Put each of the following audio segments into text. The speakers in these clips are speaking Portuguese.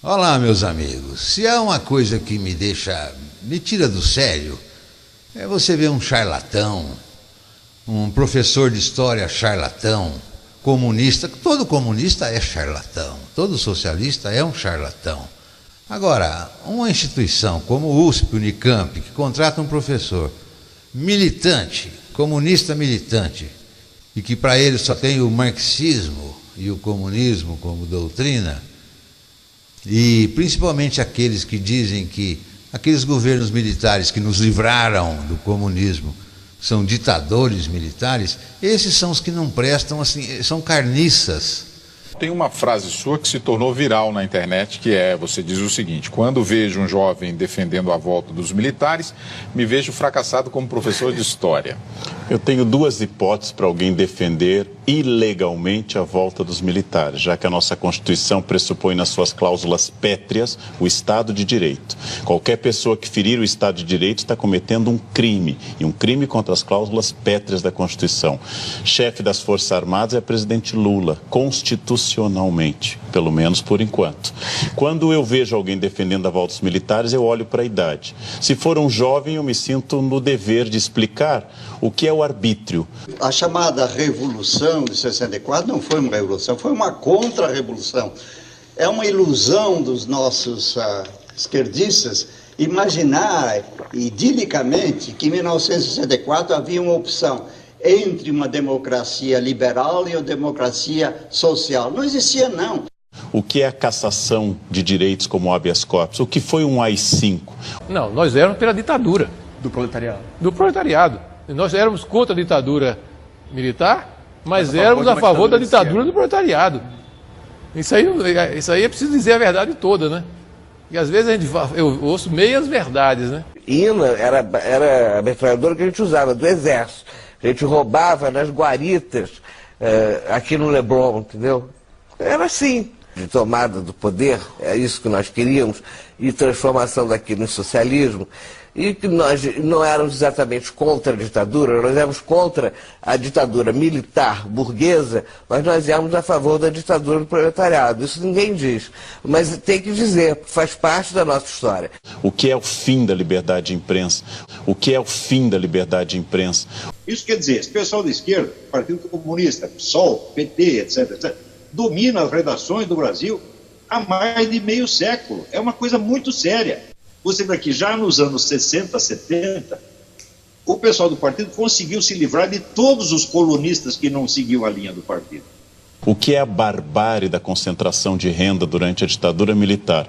Olá, meus amigos. Se há uma coisa que me tira do sério, é você ver um charlatão, um professor de história charlatão, comunista. Todo comunista é charlatão, todo socialista é um charlatão. Agora, uma instituição como o USP, Unicamp, que contrata um professor militante, comunista militante, e que para ele só tem o marxismo e o comunismo como doutrina, e principalmente aqueles que dizem que aqueles governos militares que nos livraram do comunismo são ditadores militares, esses são os que não prestam, assim, são carniças. Tem uma frase sua que se tornou viral na internet, que você diz o seguinte: quando vejo um jovem defendendo a volta dos militares, me vejo fracassado como professor de história. Eu tenho duas hipóteses para alguém defender ilegalmente a volta dos militares, já que a nossa Constituição pressupõe nas suas cláusulas pétreas o Estado de Direito. Qualquer pessoa que ferir o Estado de Direito está cometendo um crime, e um crime contra as cláusulas pétreas da Constituição. Chefe das Forças Armadas é o presidente Lula, constitucionalmente, pelo menos por enquanto. Quando eu vejo alguém defendendo a volta dos militares, eu olho para a idade. Se for um jovem, eu me sinto no dever de explicar o que é o arbítrio. A chamada Revolução de 64 não foi uma revolução, foi uma contra-revolução. É uma ilusão dos nossos esquerdistas imaginar idilicamente que em 1964 havia uma opção entre uma democracia liberal e uma democracia social. Não existia, não. O que é a cassação de direitos como o habeas corpus? O que foi um AI-5? Não, nós éramos pela ditadura. Do proletariado. Do proletariado. Nós éramos contra a ditadura militar, mas éramos a favor da ditadura do proletariado. Isso aí é preciso dizer a verdade toda, né? E às vezes eu ouço meias verdades, né? INA era a metralhadora que a gente usava, do exército. A gente roubava nas guaritas, aqui no Leblon, entendeu? Era assim, de tomada do poder, é isso que nós queríamos, e transformação daquilo em socialismo. E que nós não éramos exatamente contra a ditadura, nós éramos contra a ditadura militar burguesa, mas nós éramos a favor da ditadura do proletariado. Isso ninguém diz, mas tem que dizer, faz parte da nossa história. O que é o fim da liberdade de imprensa? O que é o fim da liberdade de imprensa? Isso quer dizer, esse pessoal da esquerda, Partido Comunista, PSOL, PT, etc., domina as redações do Brasil há mais de meio século. É uma coisa muito séria. Você vê que já nos anos 60, 70, o pessoal do partido conseguiu se livrar de todos os colunistas que não seguiam a linha do partido. O que é a barbárie da concentração de renda durante a ditadura militar?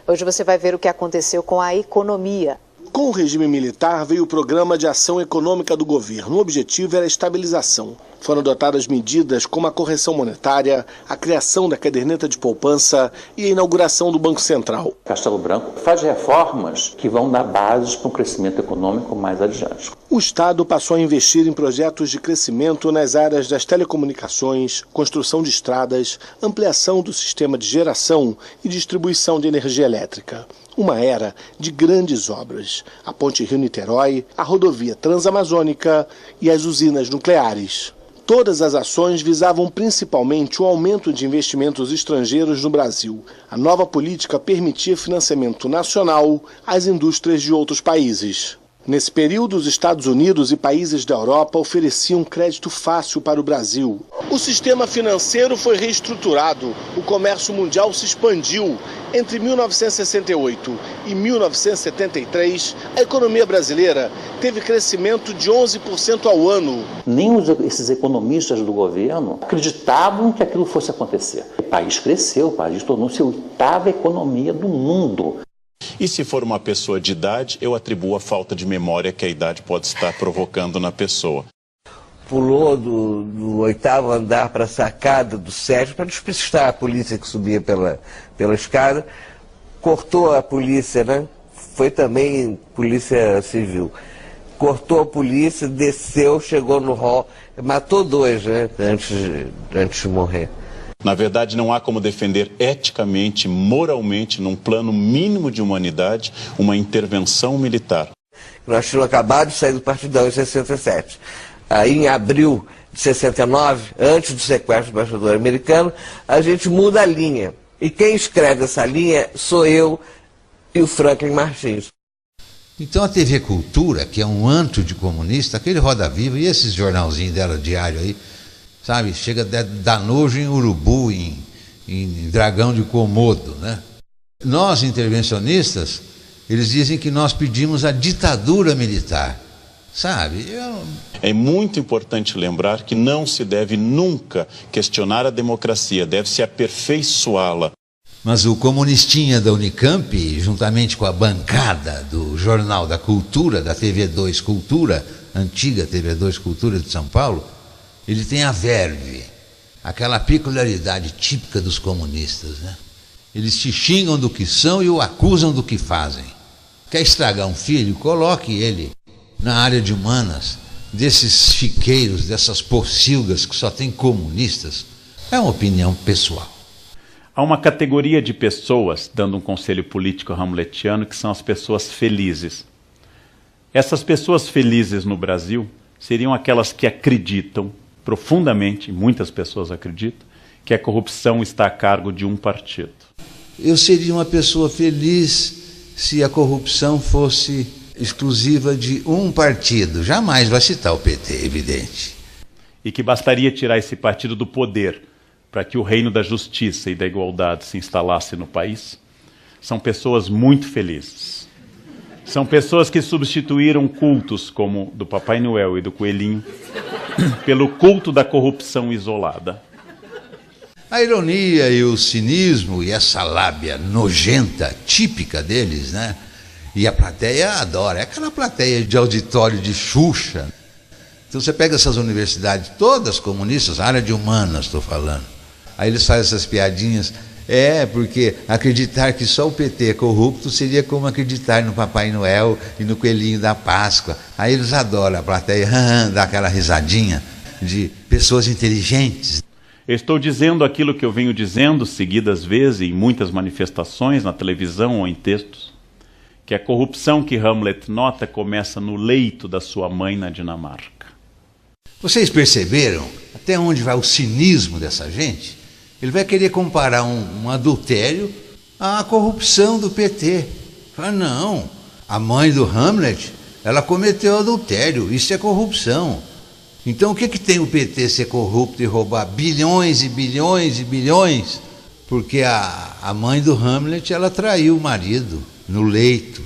Hoje você vai ver o que aconteceu com a economia. Com o regime militar veio o Programa de Ação Econômica do Governo. O objetivo era a estabilização. Foram adotadas medidas como a correção monetária, a criação da caderneta de poupança e a inauguração do Banco Central. Castelo Branco faz reformas que vão dar bases para um crescimento econômico mais adiante. O Estado passou a investir em projetos de crescimento nas áreas das telecomunicações, construção de estradas, ampliação do sistema de geração e distribuição de energia elétrica. Uma era de grandes obras, a Ponte Rio-Niterói, a rodovia Transamazônica e as usinas nucleares. Todas as ações visavam principalmente o aumento de investimentos estrangeiros no Brasil. A nova política permitia financiamento nacional às indústrias de outros países. Nesse período, os Estados Unidos e países da Europa ofereciam crédito fácil para o Brasil. O sistema financeiro foi reestruturado, o comércio mundial se expandiu. Entre 1968 e 1973, a economia brasileira teve crescimento de 11% ao ano. Nem esses economistas do governo acreditavam que aquilo fosse acontecer. O país cresceu, o país tornou-se a oitava economia do mundo. E se for uma pessoa de idade, eu atribuo a falta de memória que a idade pode estar provocando na pessoa. Pulou do oitavo andar para a sacada do sétimo para despistar a polícia que subia pela escada. Cortou a polícia, né? Foi também polícia civil. Cortou a polícia, desceu, chegou no hall, matou dois, né? Antes de morrer. Na verdade, não há como defender eticamente, moralmente, num plano mínimo de humanidade, uma intervenção militar. Nós tínhamos acabado de sair do Partidão em 67. Aí, em abril de 69, antes do sequestro do embaixador americano, a gente muda a linha. E quem escreve essa linha sou eu e o Franklin Martins. Então a TV Cultura, que é um antro de comunista, aquele Roda Viva e esses jornalzinhos dela diário aí, sabe, chega a dar nojo em urubu, em dragão de Komodo, né? Nós, intervencionistas, eles dizem que nós pedimos a ditadura militar, sabe? É muito importante lembrar que não se deve nunca questionar a democracia, deve-se aperfeiçoá-la. Mas o comunistinha da Unicamp, juntamente com a bancada do Jornal da Cultura, da TV2 Cultura, antiga TV2 Cultura de São Paulo, ele tem a verve, aquela peculiaridade típica dos comunistas, né? Eles te xingam do que são e o acusam do que fazem. Quer estragar um filho? Coloque ele na área de humanas, desses chiqueiros, dessas pocilgas que só tem comunistas. É uma opinião pessoal. Há uma categoria de pessoas, dando um conselho político hamletiano, que são as pessoas felizes. Essas pessoas felizes no Brasil seriam aquelas que acreditam profundamente, muitas pessoas acreditam, que a corrupção está a cargo de um partido. Eu seria uma pessoa feliz se a corrupção fosse exclusiva de um partido. Jamais vai citar o PT, evidente. E que bastaria tirar esse partido do poder para que o reino da justiça e da igualdade se instalasse no país. São pessoas muito felizes. São pessoas que substituíram cultos como do Papai Noel e do Coelhinho pelo culto da corrupção isolada. A ironia e o cinismo e essa lábia nojenta, típica deles, né? E a plateia adora, é aquela plateia de auditório de Xuxa. Então você pega essas universidades todas comunistas, área de humanas, estou falando. Aí eles fazem essas piadinhas, porque acreditar que só o PT é corrupto seria como acreditar no Papai Noel e no Coelhinho da Páscoa. Aí eles adoram, a plateia dá aquela risadinha de pessoas inteligentes. Eu estou dizendo aquilo que eu venho dizendo seguidas vezes em muitas manifestações, na televisão ou em textos, que a corrupção que Hamlet nota começa no leito da sua mãe na Dinamarca. Vocês perceberam até onde vai o cinismo dessa gente? Ele vai querer comparar um adultério à corrupção do PT. Fala, não, a mãe do Hamlet, ela cometeu adultério, isso é corrupção. Então o que tem o PT ser corrupto e roubar bilhões e bilhões e bilhões? Porque a mãe do Hamlet, ela traiu o marido no leito.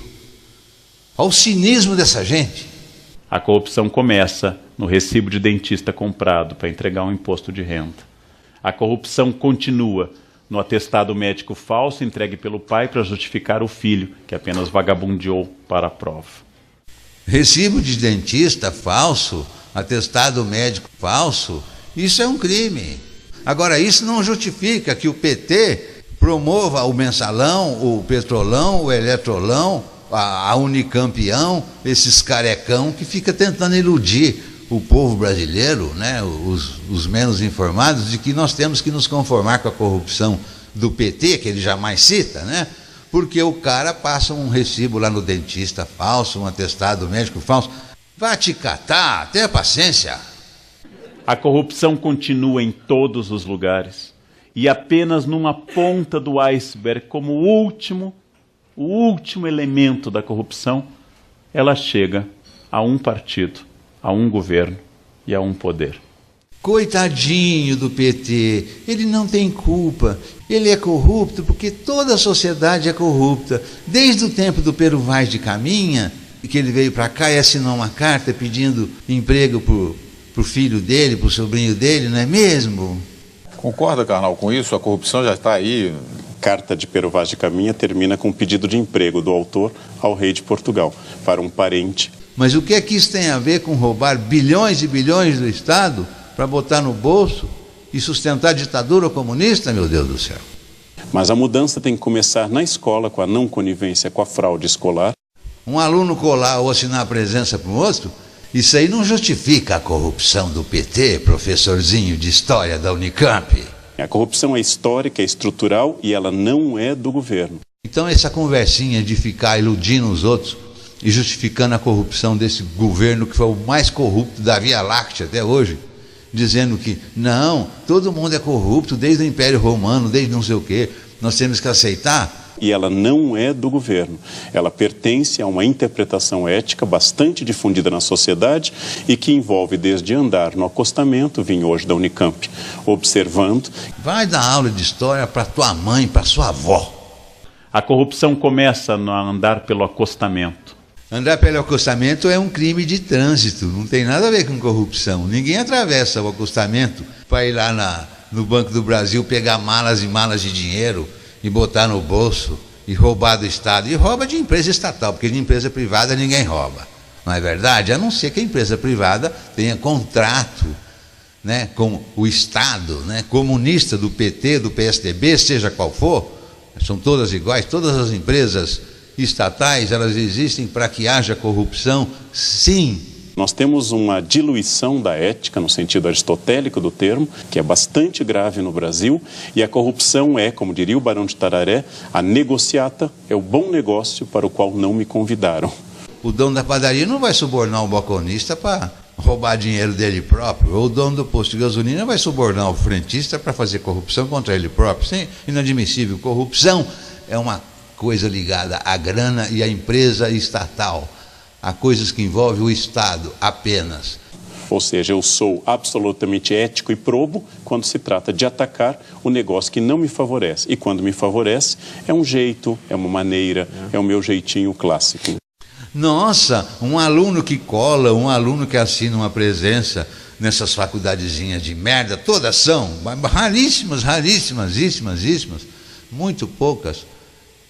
Olha o cinismo dessa gente. A corrupção começa no recibo de dentista comprado para entregar um imposto de renda. A corrupção continua no atestado médico falso entregue pelo pai para justificar o filho, que apenas vagabundeou para a prova. Recibo de dentista falso, atestado médico falso, isso é um crime. Agora, isso não justifica que o PT promova o mensalão, o petrolão, o eletrolão, a Unicampião, esses carecão que fica tentando iludir o povo brasileiro, né, os menos informados, de que nós temos que nos conformar com a corrupção do PT, que ele jamais cita, né? Porque o cara passa um recibo lá no dentista falso, um atestado médico falso. Vai te catar, tenha paciência. A corrupção continua em todos os lugares e apenas numa ponta do iceberg, como o último elemento da corrupção, ela chega a um partido, a um governo e a um poder. Coitadinho do PT, ele não tem culpa, ele é corrupto porque toda a sociedade é corrupta. Desde o tempo do Pero Vaz de Caminha, que ele veio para cá e assinou uma carta pedindo emprego para o filho dele, para o sobrinho dele, não é mesmo? Concorda, Karnal, com isso? A corrupção já está aí. Carta de Pero Vaz de Caminha termina com um pedido de emprego do autor ao rei de Portugal, para um parente. Mas o que é que isso tem a ver com roubar bilhões e bilhões do Estado para botar no bolso e sustentar a ditadura comunista, meu Deus do céu? Mas a mudança tem que começar na escola, com a não conivência com a fraude escolar. Um aluno colar ou assinar a presença para o outro, isso aí não justifica a corrupção do PT, professorzinho de história da Unicamp. A corrupção é histórica, é estrutural e ela não é do governo. Então essa conversinha de ficar iludindo os outros e justificando a corrupção desse governo que foi o mais corrupto da Via Láctea até hoje, dizendo que não, todo mundo é corrupto, desde o Império Romano, desde não sei o quê, nós temos que aceitar. E ela não é do governo. Ela pertence a uma interpretação ética bastante difundida na sociedade e que envolve desde andar no acostamento, vim hoje da Unicamp, observando. Vai dar aula de história para tua mãe, para sua avó. A corrupção começa no andar pelo acostamento. Andar pelo acostamento é um crime de trânsito, não tem nada a ver com corrupção. Ninguém atravessa o acostamento para ir lá no Banco do Brasil pegar malas e malas de dinheiro e botar no bolso e roubar do Estado. E rouba de empresa estatal, porque de empresa privada ninguém rouba. Não é verdade? A não ser que a empresa privada tenha contrato, né, com o Estado, né, comunista do PT, do PSDB, seja qual for. São todas iguais, todas as empresas estatais, elas existem para que haja corrupção, sim. Nós temos uma diluição da ética, no sentido aristotélico do termo, que é bastante grave no Brasil, e a corrupção é, como diria o Barão de Tararé, a negociata, é o bom negócio para o qual não me convidaram. O dono da padaria não vai subornar o balconista para roubar dinheiro dele próprio, ou o dono do posto de gasolina vai subornar o frentista para fazer corrupção contra ele próprio. Isso é inadmissível. Corrupção é uma coisa ligada à grana e à empresa estatal. Há coisas que envolvem o Estado apenas. Ou seja, eu sou absolutamente ético e probo quando se trata de atacar o negócio que não me favorece. E quando me favorece, é um jeito, é uma maneira, é o meu jeitinho clássico. Nossa, um aluno que cola, um aluno que assina uma presença nessas faculdadezinhas de merda, todas são raríssimas, muito poucas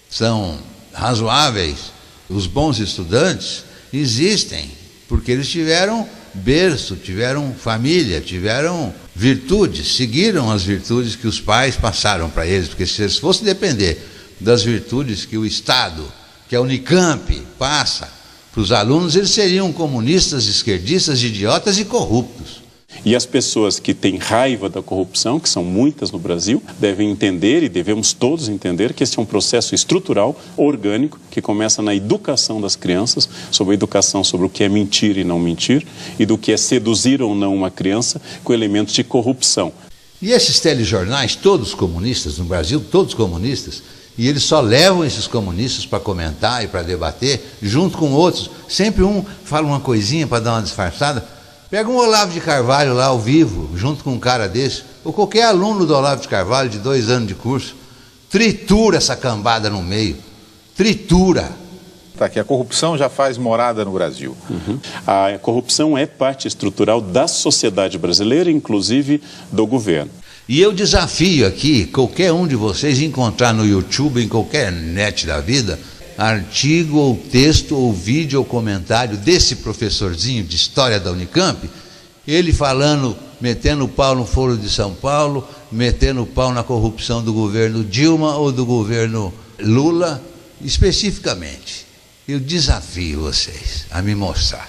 são razoáveis. Os bons estudantes existem, porque eles tiveram berço, tiveram família, tiveram virtudes, seguiram as virtudes que os pais passaram para eles, porque se eles fossem depender das virtudes que o Estado, que a Unicamp passa para os alunos, eles seriam comunistas, esquerdistas, idiotas e corruptos. E as pessoas que têm raiva da corrupção, que são muitas no Brasil, devem entender, e devemos todos entender, que esse é um processo estrutural, orgânico, que começa na educação das crianças, sobre a educação sobre o que é mentir e não mentir, e do que é seduzir ou não uma criança com elementos de corrupção. E esses telejornais, todos comunistas no Brasil, todos comunistas, e eles só levam esses comunistas para comentar e para debater, junto com outros. Sempre um fala uma coisinha para dar uma disfarçada. Pega um Olavo de Carvalho lá ao vivo, junto com um cara desse, ou qualquer aluno do Olavo de Carvalho de 2 anos de curso, tritura essa cambada no meio, tritura. Tá, que a corrupção já faz morada no Brasil. A corrupção é parte estrutural da sociedade brasileira, inclusive do governo. E eu desafio aqui, qualquer um de vocês, encontrar no YouTube, em qualquer net da vida, artigo ou texto ou vídeo ou comentário desse professorzinho de história da Unicamp, ele falando, metendo o pau no Foro de São Paulo, metendo o pau na corrupção do governo Dilma ou do governo Lula, especificamente. Eu desafio vocês a me mostrar.